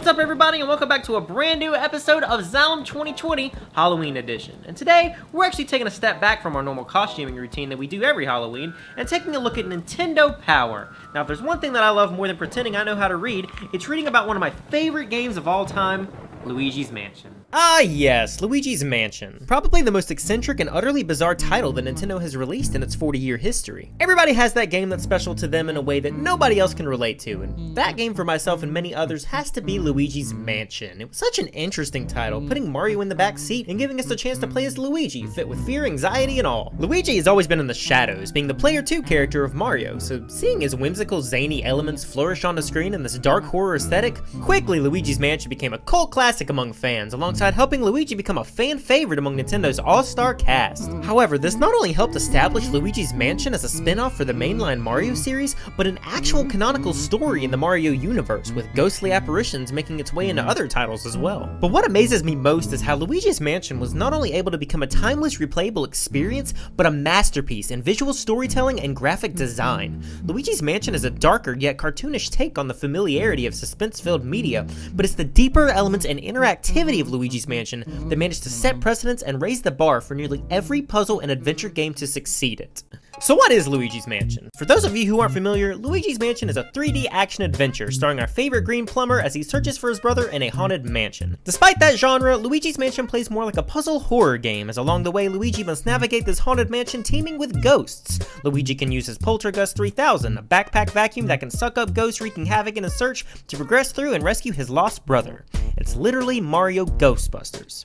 up, everybody, and welcome back to a brand new episode of Xalem 2020 Halloween Edition. And today, we're actually taking a step back from our normal costuming routine that we do every Halloween and taking a look at Nintendo Power. Now, if there's one thing that I love more than pretending I know how to read, it's reading about one of my favorite games of all time, Luigi's Mansion. Ah yes, Luigi's Mansion. Probably the most eccentric and utterly bizarre title that Nintendo has released in its 40-year history. Everybody has that game that's special to them in a way that nobody else can relate to, and that game for myself and many others has to be Luigi's Mansion. It was such an interesting title, putting Mario in the back seat and giving us the chance to play as Luigi, fit with fear, anxiety, and all. Luigi has always been in the shadows, being the player 2 character of Mario, so seeing his whimsical, zany elements flourish on the screen in this dark horror aesthetic, quickly Luigi's Mansion became a cult classic among fans, alongside helping Luigi become a fan favorite among Nintendo's all-star cast. However, this not only helped establish Luigi's Mansion as a spin-off for the mainline Mario series, but an actual canonical story in the Mario universe, with ghostly apparitions making its way into other titles as well. But what amazes me most is how Luigi's Mansion was not only able to become a timeless, replayable experience, but a masterpiece in visual storytelling and graphic design. Luigi's Mansion is a darker yet cartoonish take on the familiarity of suspense-filled media, but it's the deeper elements and interactivity of Luigi's Mansion that managed to set precedents and raise the bar for nearly every puzzle and adventure game to succeed it. So what is Luigi's Mansion? For those of you who aren't familiar, Luigi's Mansion is a 3D action adventure starring our favorite green plumber as he searches for his brother in a haunted mansion. Despite that genre, Luigi's Mansion plays more like a puzzle horror game, as along the way Luigi must navigate this haunted mansion teeming with ghosts. Luigi can use his Poltergust 3000, a backpack vacuum that can suck up ghosts wreaking havoc in his search to progress through and rescue his lost brother. It's literally Mario Ghostbusters.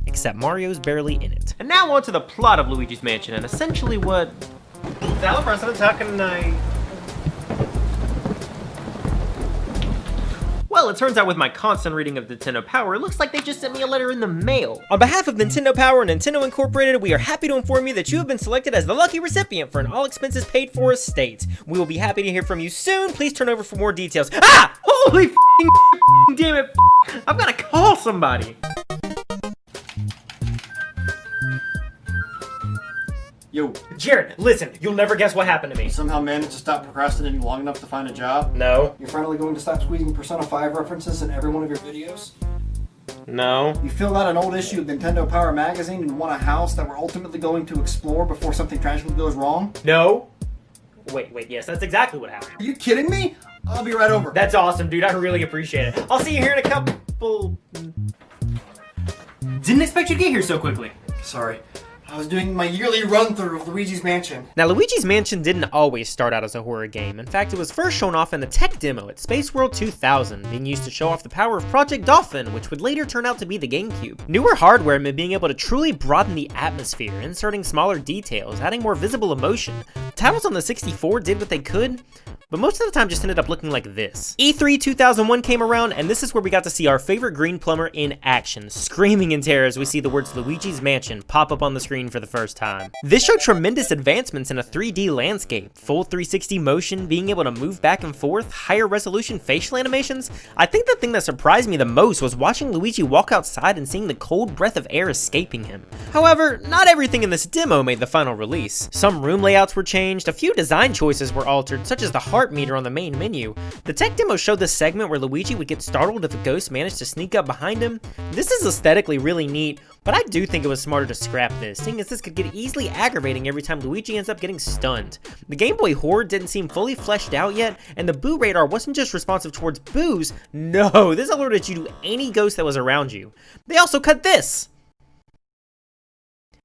Except Mario's barely in it. And now on to the plot of Luigi's Mansion, and essentially what... Valid precedents, how can I... Well, it turns out with my constant reading of Nintendo Power, it looks like they just sent me a letter in the mail. On behalf of Nintendo Power and Nintendo Incorporated, we are happy to inform you that you have been selected as the lucky recipient for an all expenses paid for estate. We will be happy to hear from you soon. Please turn over for more details. Ah! Holy damn it, I've gotta call somebody. Yo, Jared, listen, you'll never guess what happened to me. you somehow managed to stop procrastinating long enough to find a job? No. You're finally going to stop squeezing Persona 5 references in every one of your videos? No. You filled out an old issue of Nintendo Power magazine and won a house that we're ultimately going to explore before something tragically goes wrong? No. Wait, yes, that's exactly what happened. Are you kidding me? I'll be right over. That's awesome, dude. I really appreciate it. I'll see you here in a couple... Didn't expect you to get here so quickly. Sorry. I was doing my yearly run-through of Luigi's Mansion. Now, Luigi's Mansion didn't always start out as a horror game. In fact, it was first shown off in the tech demo at Space World 2000, being used to show off the power of Project Dolphin, which would later turn out to be the GameCube. Newer hardware meant being able to truly broaden the atmosphere, inserting smaller details, adding more visible emotion. Titles on the 64 did what they could, but most of the time just ended up looking like this. E3 2001 came around, and this is where we got to see our favorite green plumber in action, screaming in terror as we see the words Luigi's Mansion pop up on the screen for the first time. This showed tremendous advancements in a 3D landscape, full 360 motion, being able to move back and forth, higher resolution facial animations. I think the thing that surprised me the most was watching Luigi walk outside and seeing the cold breath of air escaping him. However, not everything in this demo made the final release. Some room layouts were changed, a few design choices were altered, such as the heart meter on the main menu. The tech demo showed this segment where Luigi would get startled if a ghost managed to sneak up behind him. This is aesthetically really neat, but I do think it was smarter to scrap this, seeing as this could get easily aggravating every time Luigi ends up getting stunned. The Gameboy horde didn't seem fully fleshed out yet, and the boo radar wasn't just responsive towards boos, no, this alerted you to any ghost that was around you. They also cut this!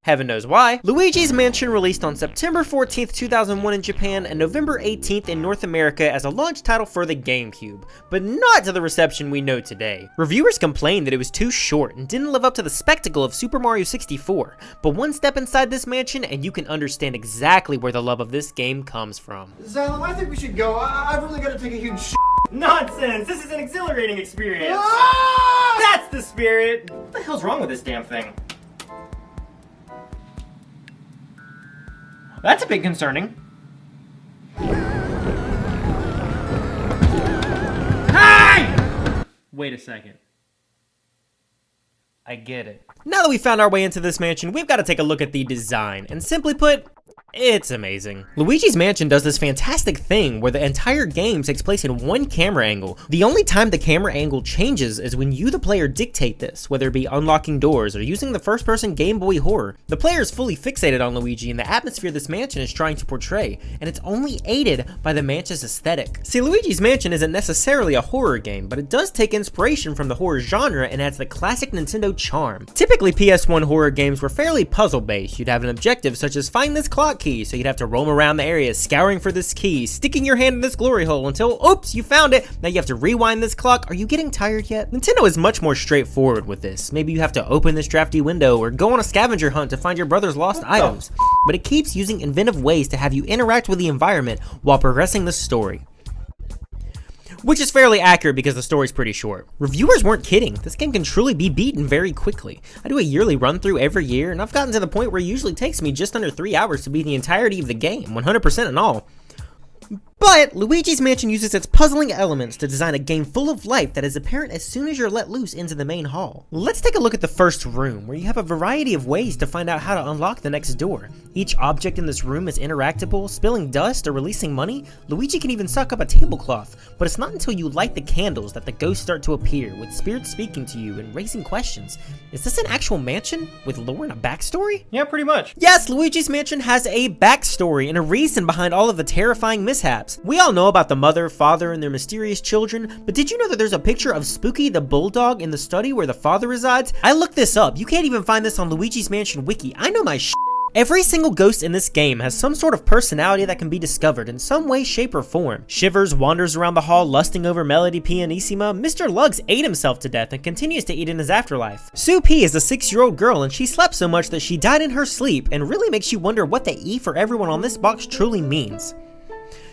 Heaven knows why. Luigi's Mansion released on September 14th, 2001 in Japan and November 18th in North America as a launch title for the GameCube, but not to the reception we know today. Reviewers complained that it was too short and didn't live up to the spectacle of Super Mario 64, but one step inside this mansion and you can understand exactly where the love of this game comes from. Xalem, I think we should go. I've really got to take a huge shit. Nonsense! This is an exhilarating experience! Ah! That's the spirit! What the hell's wrong with this damn thing? That's a bit concerning. Hey! Wait a second. I get it. Now that we found our way into this mansion, we've got to take a look at the design, and simply put, it's amazing. Luigi's Mansion does this fantastic thing where the entire game takes place in one camera angle. The only time the camera angle changes is when you, the player, dictate this, whether it be unlocking doors or using the first-person Game Boy horror. The player is fully fixated on Luigi and the atmosphere this mansion is trying to portray, and it's only aided by the mansion's aesthetic. See, Luigi's Mansion isn't necessarily a horror game, but it does take inspiration from the horror genre and adds the classic Nintendo charm. Typically, PS1 horror games were fairly puzzle-based. You'd have an objective such as find this clock key, so you'd have to roam around the area scouring for this key, sticking your hand in this glory hole until, oops, you found it. Now you have to rewind this clock. Are you getting tired yet? Nintendo is much more straightforward with this. Maybe you have to open this drafty window or go on a scavenger hunt to find your brother's lost items, but it keeps using inventive ways to have you interact with the environment while progressing the story. Which is fairly accurate because the story's pretty short. Reviewers weren't kidding, this game can truly be beaten very quickly. I do a yearly run through every year, and I've gotten to the point where it usually takes me just under 3 hours to beat the entirety of the game, 100% and all. But Luigi's Mansion uses its puzzling elements to design a game full of life that is apparent as soon as you're let loose into the main hall. Let's take a look at the first room, where you have a variety of ways to find out how to unlock the next door. Each object in this room is interactable, spilling dust or releasing money. Luigi can even suck up a tablecloth, but it's not until you light the candles that the ghosts start to appear, with spirits speaking to you and raising questions. Is this an actual mansion with lore and a backstory? Yeah, pretty much. Yes, Luigi's Mansion has a backstory and a reason behind all of the terrifying mishaps. We all know about the mother, father, and their mysterious children, but did you know that there's a picture of Spooky the Bulldog in the study where the father resides? I looked this up. You can't even find this on Luigi's Mansion Wiki. I know my shit. Every single ghost in this game has some sort of personality that can be discovered in some way, shape, or form. Shivers wanders around the hall lusting over Melody Pianissima. Mr. Lugs ate himself to death and continues to eat in his afterlife. Sue P is a 6-year-old girl and she slept so much that she died in her sleep, and really makes you wonder what the E for everyone on this box truly means.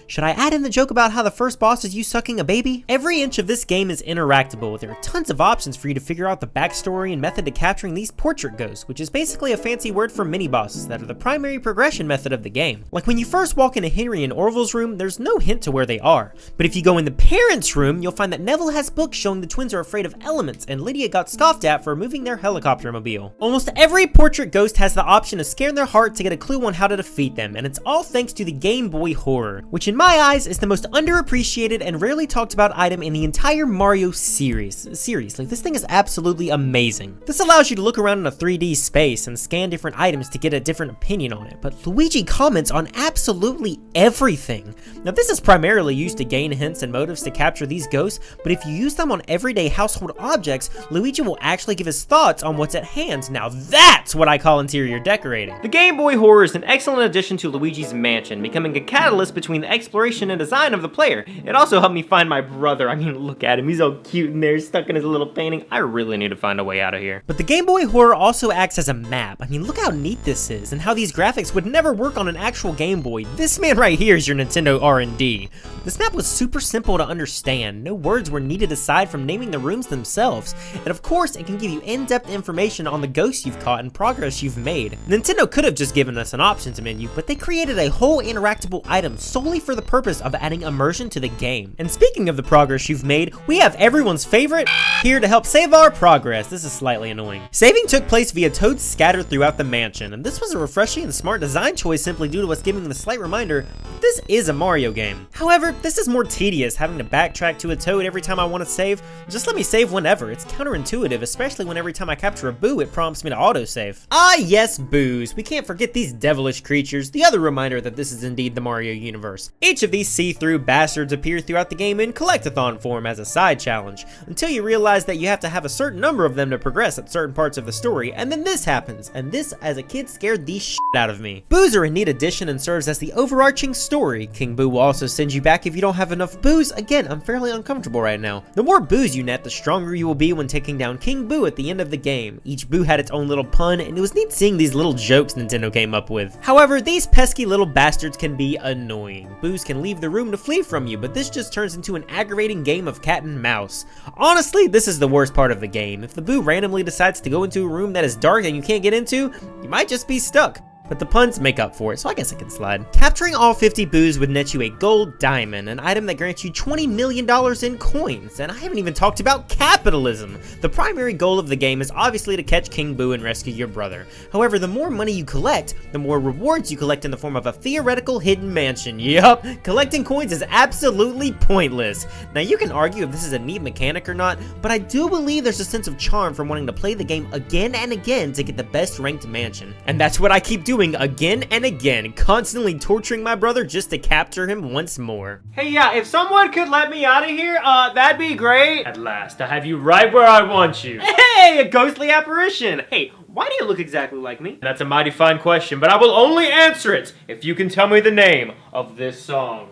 Should I add in the joke about how the first boss is you sucking a baby? Every inch of this game is interactable. There are tons of options for you to figure out the backstory and method to capturing these portrait ghosts, which is basically a fancy word for mini-bosses that are the primary progression method of the game. Like when you first walk into Henry and Orville's room, there's no hint to where they are. But if you go in the parents' room, you'll find that Neville has books showing the twins are afraid of elements, and Lydia got scoffed at for moving their helicopter mobile. Almost every portrait ghost has the option of scaring their heart to get a clue on how to defeat them, and it's all thanks to the Game Boy horror, which in my eyes is the most underappreciated and rarely talked about item in the entire Mario series. Seriously, this thing is absolutely amazing. This allows you to look around in a 3D space and scan different items to get a different opinion on it, but Luigi comments on absolutely everything. Now this is primarily used to gain hints and motives to capture these ghosts, but if you use them on everyday household objects, Luigi will actually give his thoughts on what's at hand. Now that's what I call interior decorating. The Game Boy horror is an excellent addition to Luigi's Mansion, becoming a catalyst between the exploration and design of the player. It also helped me find my brother. I mean, look at him, he's all cute in there, stuck in his little painting. I really need to find a way out of here. But the Game Boy horror also acts as a map. I mean, look how neat this is, and how these graphics would never work on an actual Game Boy. This man right here is your Nintendo R&D. This map was super simple to understand. No words were needed aside from naming the rooms themselves. And of course, it can give you in-depth information on the ghosts you've caught and progress you've made. Nintendo could have just given us an options menu, but they created a whole interactable item solely for the purpose of adding immersion to the game. And speaking of the progress you've made, we have everyone's favorite here to help save our progress. This is slightly annoying. Saving took place via toads scattered throughout the mansion, and this was a refreshing and smart design choice simply due to us giving the slight reminder this is a Mario game. However, this is more tedious, having to backtrack to a toad every time I want to save. Just let me save whenever. It's counterintuitive, especially when every time I capture a boo, it prompts me to autosave. Ah yes, boos. We can't forget these devilish creatures, the other reminder that this is indeed the Mario universe. Each of these see-through bastards appear throughout the game in collectathon form as a side challenge, until you realize that you have to have a certain number of them to progress at certain parts of the story, and then this happens, and this as a kid scared the shit out of me. Boos are a neat addition and serves as the overarching story. King Boo will also send you back if you don't have enough boos. Again, I'm fairly uncomfortable right now. The more boos you net, the stronger you will be when taking down King Boo at the end of the game. Each boo had its own little pun, and it was neat seeing these little jokes Nintendo came up with. However, these pesky little bastards can be annoying. Boos can leave the room to flee from you, but this just turns into an aggravating game of cat and mouse. Honestly, this is the worst part of the game. If the boo randomly decides to go into a room that is dark and you can't get into, you might just be stuck. But the puns make up for it, so I guess I can slide. Capturing all 50 boos would net you a gold diamond, an item that grants you $20 million in coins, and I haven't even talked about capitalism. The primary goal of the game is obviously to catch King Boo and rescue your brother. However, the more money you collect, the more rewards you collect in the form of a theoretical hidden mansion. Yup, collecting coins is absolutely pointless. Now you can argue if this is a neat mechanic or not, but I do believe there's a sense of charm from wanting to play the game again and again to get the best ranked mansion. And that's what I keep doing again and again, constantly torturing my brother just to capture him once more. Hey, yeah, if someone could let me out of here, that'd be great. At last, I have you right where I want you. Hey, a ghostly apparition. Hey, why do you look exactly like me? That's a mighty fine question, but I will only answer it if you can tell me the name of this song.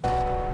I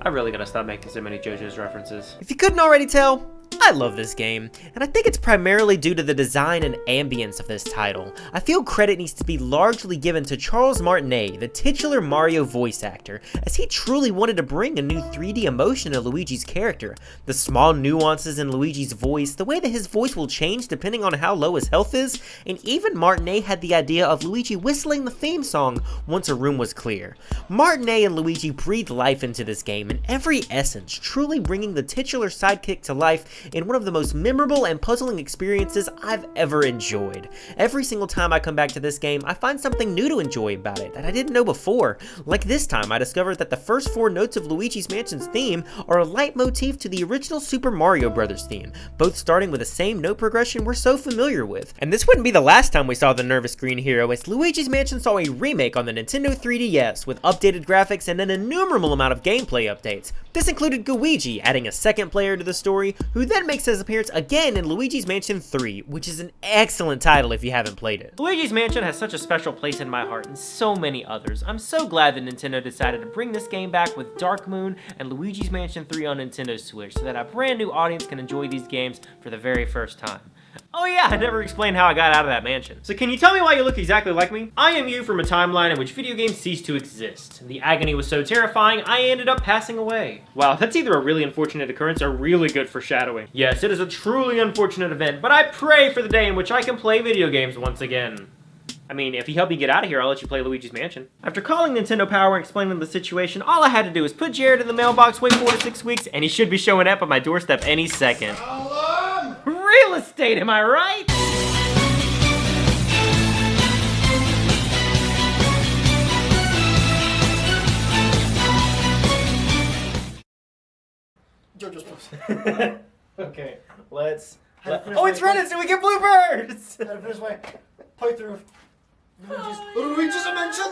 really gotta stop making so many JoJo's references. If you couldn't already tell, I love this game, and I think it's primarily due to the design and ambience of this title. I feel credit needs to be largely given to Charles Martinet, the titular Mario voice actor, as he truly wanted to bring a new 3D emotion to Luigi's character. The small nuances in Luigi's voice, the way that his voice will change depending on how low his health is, and even Martinet had the idea of Luigi whistling the theme song once a room was clear. Martinet and Luigi breathed life into this game in every essence, truly bringing the titular sidekick to life in one of the most memorable and puzzling experiences I've ever enjoyed. Every single time I come back to this game, I find something new to enjoy about it that I didn't know before. Like this time, I discovered that the first 4 notes of Luigi's Mansion's theme are a leitmotif to the original Super Mario Bros. Theme, both starting with the same note progression we're so familiar with. And this wouldn't be the last time we saw the nervous green hero, as Luigi's Mansion saw a remake on the Nintendo 3DS with updated graphics and an innumerable amount of gameplay updates. This included Luigi adding a second player to the story, who then makes his appearance again in Luigi's Mansion 3, which is an excellent title if you haven't played it. Luigi's Mansion has such a special place in my heart and so many others. I'm so glad that Nintendo decided to bring this game back with Dark Moon and Luigi's Mansion 3 on Nintendo Switch so that a brand new audience can enjoy these games for the very first time. Oh yeah, I never explained how I got out of that mansion. So can you tell me why you look exactly like me? I am you from a timeline in which video games ceased to exist. The agony was so terrifying, I ended up passing away. Wow, that's either a really unfortunate occurrence or really good foreshadowing. Yes, it is a truly unfortunate event, but I pray for the day in which I can play video games once again. I mean, if you help me get out of here, I'll let you play Luigi's Mansion. After calling Nintendo Power and explaining the situation, all I had to do was put Jared in the mailbox, wait 4 to 6 weeks, and he should be showing up at my doorstep any second. Real estate, am I right? Jojo's close. Okay, let's... Oh, it's running so we get bluebirds! This way. Play through. Luigi's Mansion.